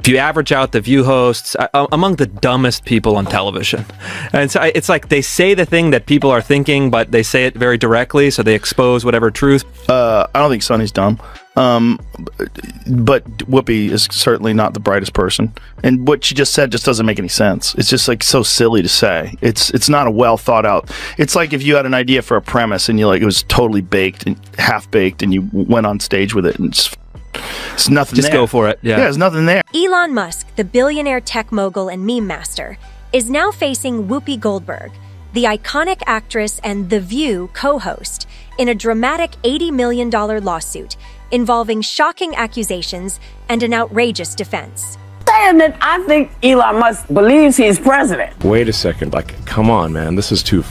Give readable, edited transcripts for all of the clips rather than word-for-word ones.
you average out the View hosts, among the dumbest people on television. And so it's like they say the thing that people are thinking, but they say it very directly, so they expose whatever truth. I don't think Sonny's dumb. But Whoopi is certainly not the brightest person. And what she just said just doesn't make any sense. It's just like so silly to say. It's not a well thought out. It's like if you had an idea for a premise and it was totally baked and half baked and you went on stage with it and it's nothing just there. Go for it. Yeah, there's nothing there. Elon Musk, the billionaire tech mogul and meme master, is now facing Whoopi Goldberg, the iconic actress and The View co-host, in a dramatic $80 million lawsuit involving shocking accusations and an outrageous defense. Saying that I think Elon Musk believes he's president. Wait a second, come on, man, this is too.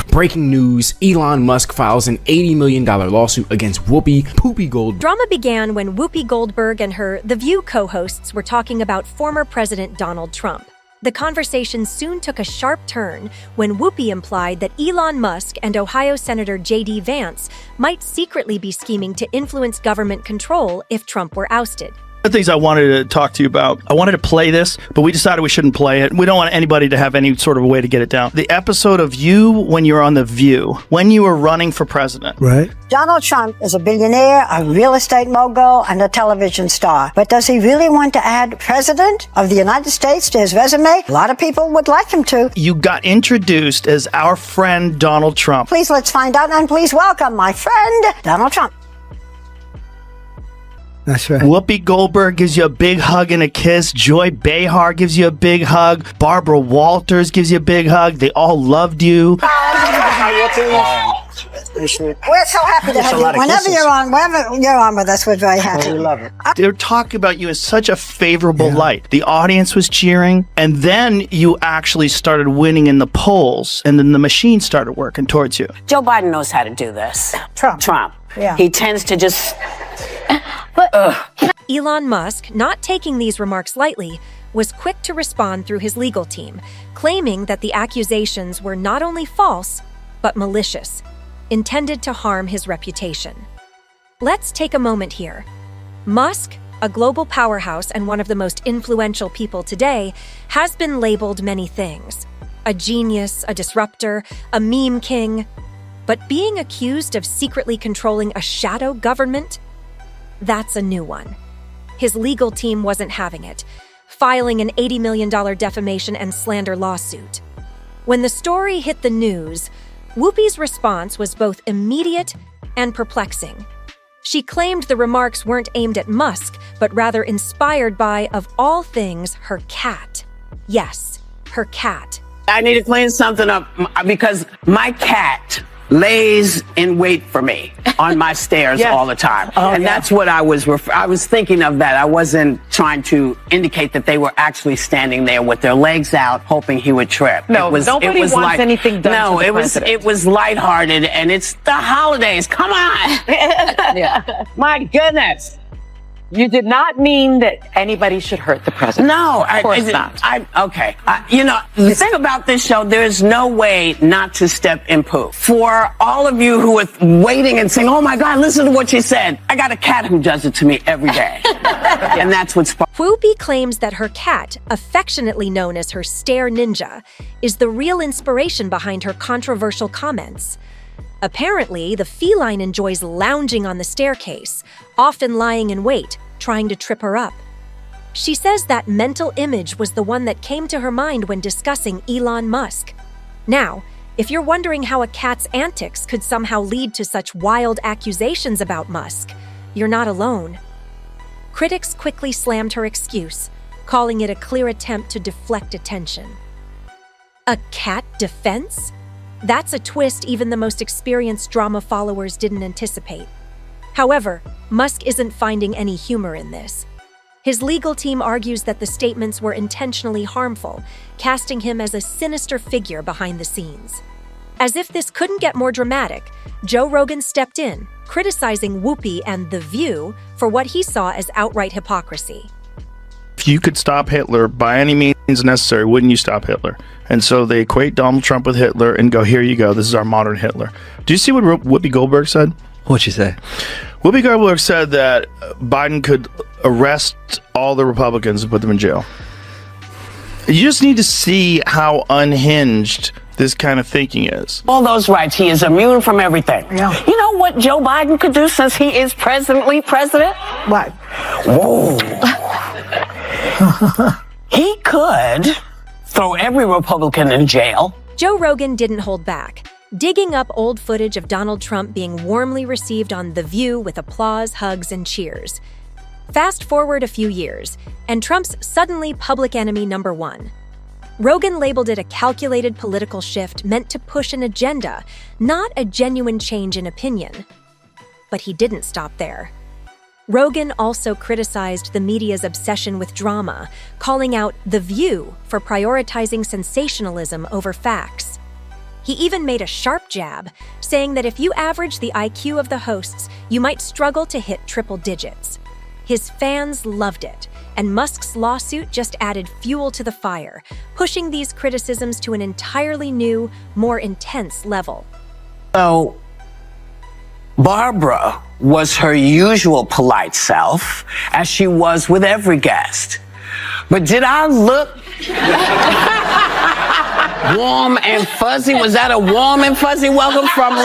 Breaking news, Elon Musk files an $80 million lawsuit against Whoopi Goldberg. Drama began when Whoopi Goldberg and her The View co-hosts were talking about former President Donald Trump. The conversation soon took a sharp turn when Whoopi implied that Elon Musk and Ohio Senator J.D. Vance might secretly be scheming to influence government control if Trump were ousted. The things I wanted to talk to you about. I wanted to play this, but we decided we shouldn't play it. We don't want anybody to have any sort of a way to get it down. The episode of you when you're on The View, when you were running for president. Right. Donald Trump is a billionaire, a real estate mogul, and a television star. But does he really want to add president of the United States to his resume? A lot of people would like him to. You got introduced as our friend Donald Trump. Please let's find out, and please welcome my friend, Donald Trump. That's right. Whoopi Goldberg gives you a big hug and a kiss. Joy Behar gives you a big hug. Barbara Walters gives you a big hug. They all loved you. We're so happy to have you. Whenever you're on with us, we're very happy. We love it. They're talking about you in such a favorable light. The audience was cheering, and then you actually started winning in the polls, and then the machine started working towards you. Joe Biden knows how to do this. Trump. Yeah. He tends to just... Elon Musk, not taking these remarks lightly, was quick to respond through his legal team, claiming that the accusations were not only false, but malicious, intended to harm his reputation. Let's take a moment here. Musk, a global powerhouse and one of the most influential people today, has been labeled many things. A genius, a disruptor, a meme king. But being accused of secretly controlling a shadow government? That's a new one. His legal team wasn't having it, filing an $80 million defamation and slander lawsuit. When the story hit the news, Whoopi's response was both immediate and perplexing. She claimed the remarks weren't aimed at Musk, but rather inspired by, of all things, her cat. Yes, her cat. I need to clean something up because my cat lays in wait for me on my stairs all the time. And that's what I was thinking of that. I wasn't trying to indicate that they were actually standing there with their legs out, hoping he would trip. No, nobody wants anything done to the president. It was lighthearted, and it's the holidays. Come on. Yeah. My goodness. You did not mean that anybody should hurt the president. No, of course not. Okay. The thing about this show, there's no way not to step in poop. For all of you who are waiting and saying, oh my God, listen to what she said. I got a cat who does it to me every day. And that's what's... Whoopi claims that her cat, affectionately known as her stare ninja, is the real inspiration behind her controversial comments. Apparently, the feline enjoys lounging on the staircase, often lying in wait, trying to trip her up. She says that mental image was the one that came to her mind when discussing Elon Musk. Now, if you're wondering how a cat's antics could somehow lead to such wild accusations about Musk, you're not alone. Critics quickly slammed her excuse, calling it a clear attempt to deflect attention. A cat defense? That's a twist even the most experienced drama followers didn't anticipate. However, Musk isn't finding any humor in this. His legal team argues that the statements were intentionally harmful, casting him as a sinister figure behind the scenes. As if this couldn't get more dramatic, Joe Rogan stepped in, criticizing Whoopi and The View for what he saw as outright hypocrisy. If you could stop Hitler by any means necessary, wouldn't you stop Hitler? And so they equate Donald Trump with Hitler and go, here you go, this is our modern Hitler. Do you see what Whoopi Goldberg said? What'd she say? Whoopi Goldberg said that Biden could arrest all the Republicans and put them in jail. You just need to see how unhinged this kind of thinking is. All those rights. He is immune from everything. Yeah. You know what Joe Biden could do since he is presently president? What? Whoa. He could throw every Republican in jail. Joe Rogan didn't hold back, digging up old footage of Donald Trump being warmly received on The View with applause, hugs, and cheers. Fast forward a few years, and Trump's suddenly public enemy number one. Rogan labeled it a calculated political shift meant to push an agenda, not a genuine change in opinion. But he didn't stop there. Rogan also criticized the media's obsession with drama, calling out The View for prioritizing sensationalism over facts. He even made a sharp jab, saying that if you average the IQ of the hosts, you might struggle to hit triple digits. His fans loved it, and Musk's lawsuit just added fuel to the fire, pushing these criticisms to an entirely new, more intense level. So, Barbara was her usual polite self, as she was with every guest. But did I look warm and fuzzy? Was that a warm and fuzzy welcome from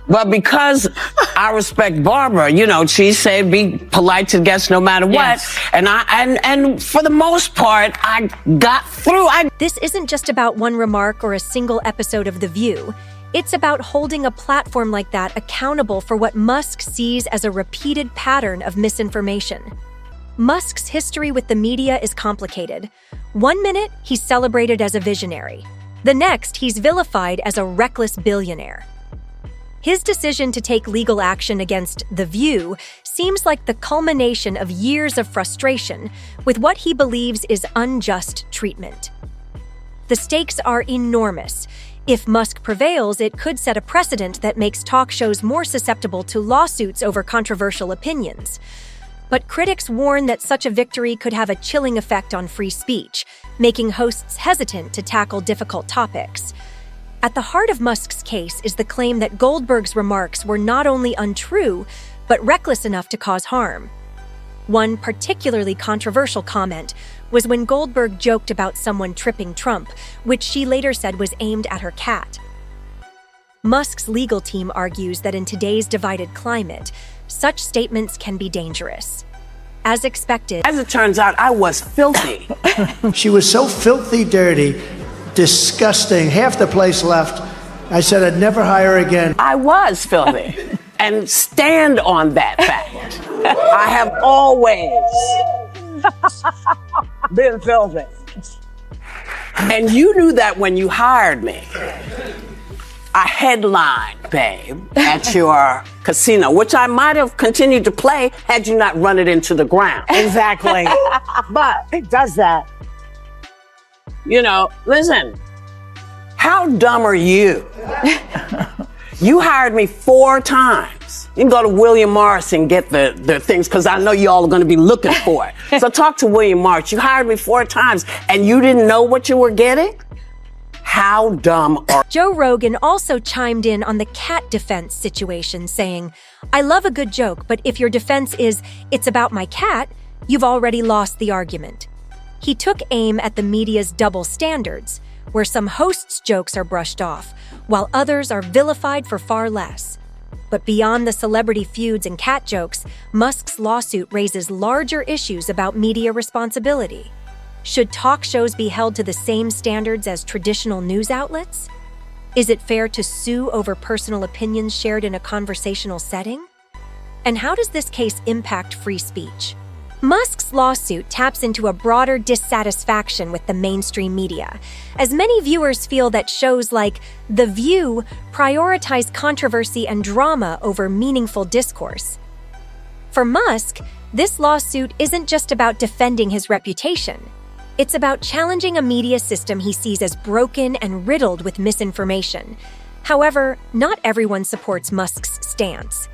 But because I respect Barbara, you know, she said be polite to guests no matter what. Yes. And for the most part, I got through. This isn't just about one remark or a single episode of The View. It's about holding a platform like that accountable for what Musk sees as a repeated pattern of misinformation. Musk's history with the media is complicated. 1 minute, he's celebrated as a visionary. The next, he's vilified as a reckless billionaire. His decision to take legal action against The View seems like the culmination of years of frustration with what he believes is unjust treatment. The stakes are enormous. If Musk prevails, it could set a precedent that makes talk shows more susceptible to lawsuits over controversial opinions. But critics warn that such a victory could have a chilling effect on free speech, making hosts hesitant to tackle difficult topics. At the heart of Musk's case is the claim that Goldberg's remarks were not only untrue, but reckless enough to cause harm. One particularly controversial comment was when Goldberg joked about someone tripping Trump, which she later said was aimed at her cat. Musk's legal team argues that in today's divided climate, such statements can be dangerous. As expected, as it turns out, I was filthy. She was so filthy dirty, disgusting, half the place left. I said I'd never hire again. I was filthy and stand on that fact. I have always been filthy. And you knew that when you hired me. I headlined, babe, at your casino, which I might have continued to play had you not run it into the ground. Exactly. But it does that. You know, listen, how dumb are you? You hired me 4 times. You can go to William Morris and get the things, because I know you all are going to be looking for it. So talk to William Morris. You hired me 4 times, and you didn't know what you were getting? How dumb are... Joe Rogan also chimed in on the cat defense situation, saying, I love a good joke, but if your defense is, it's about my cat, you've already lost the argument. He took aim at the media's double standards, where some hosts' jokes are brushed off, while others are vilified for far less. But beyond the celebrity feuds and cat jokes, Musk's lawsuit raises larger issues about media responsibility. Should talk shows be held to the same standards as traditional news outlets? Is it fair to sue over personal opinions shared in a conversational setting? And how does this case impact free speech? Musk's lawsuit taps into a broader dissatisfaction with the mainstream media, as many viewers feel that shows like The View prioritize controversy and drama over meaningful discourse. For Musk, this lawsuit isn't just about defending his reputation. It's about challenging a media system he sees as broken and riddled with misinformation. However, not everyone supports Musk's stance.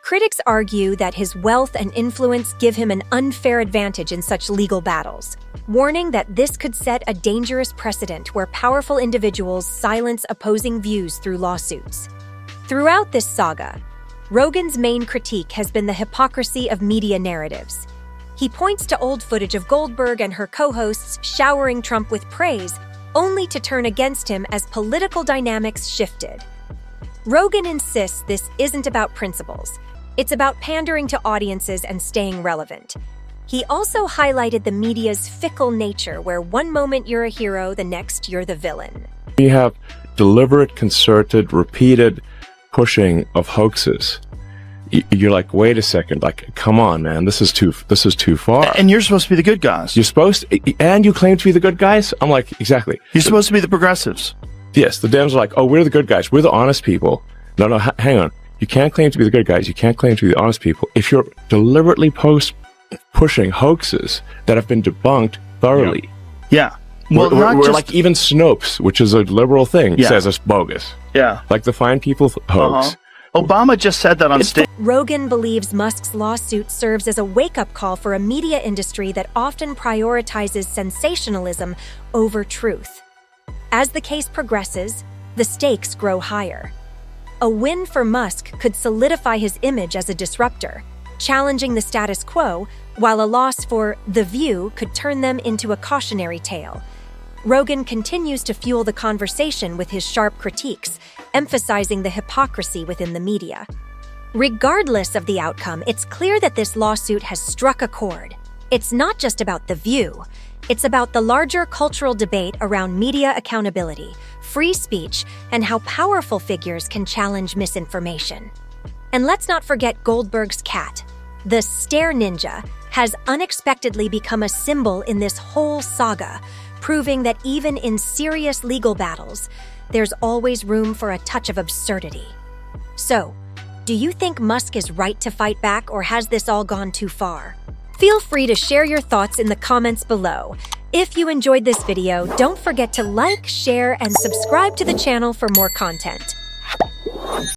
Critics argue that his wealth and influence give him an unfair advantage in such legal battles, warning that this could set a dangerous precedent where powerful individuals silence opposing views through lawsuits. Throughout this saga, Rogan's main critique has been the hypocrisy of media narratives. He points to old footage of Goldberg and her co-hosts showering Trump with praise, only to turn against him as political dynamics shifted. Rogan insists this isn't about principles. It's about pandering to audiences and staying relevant. He also highlighted the media's fickle nature, where one moment you're a hero, the next you're the villain. You have deliberate, concerted, repeated pushing of hoaxes. You're like, wait a second, like, come on, man, this is too far. And you're supposed to be the good guys. You're supposed to, and you claim to be the good guys? I'm like, exactly. You're supposed to be the progressives. Yes, the Dems are like, oh, we're the good guys. We're the honest people. No, hang on. You can't claim to be the good guys. You can't claim to be the honest people if you're deliberately pushing hoaxes that have been debunked thoroughly. Yeah. Well, we're like, even Snopes, which is a liberal thing, says it's bogus. Yeah. Like the Fine People hoax. Obama just said that on stage. Rogan believes Musk's lawsuit serves as a wake-up call for a media industry that often prioritizes sensationalism over truth. As the case progresses, the stakes grow higher. A win for Musk could solidify his image as a disruptor, challenging the status quo, while a loss for The View could turn them into a cautionary tale. Rogan continues to fuel the conversation with his sharp critiques, emphasizing the hypocrisy within the media. Regardless of the outcome, it's clear that this lawsuit has struck a chord. It's not just about The View. It's about the larger cultural debate around media accountability, free speech, and how powerful figures can challenge misinformation. And let's not forget Goldberg's cat. The stare ninja has unexpectedly become a symbol in this whole saga, proving that even in serious legal battles, there's always room for a touch of absurdity. So, do you think Musk is right to fight back, or has this all gone too far? Feel free to share your thoughts in the comments below. If you enjoyed this video, don't forget to like, share, and subscribe to the channel for more content.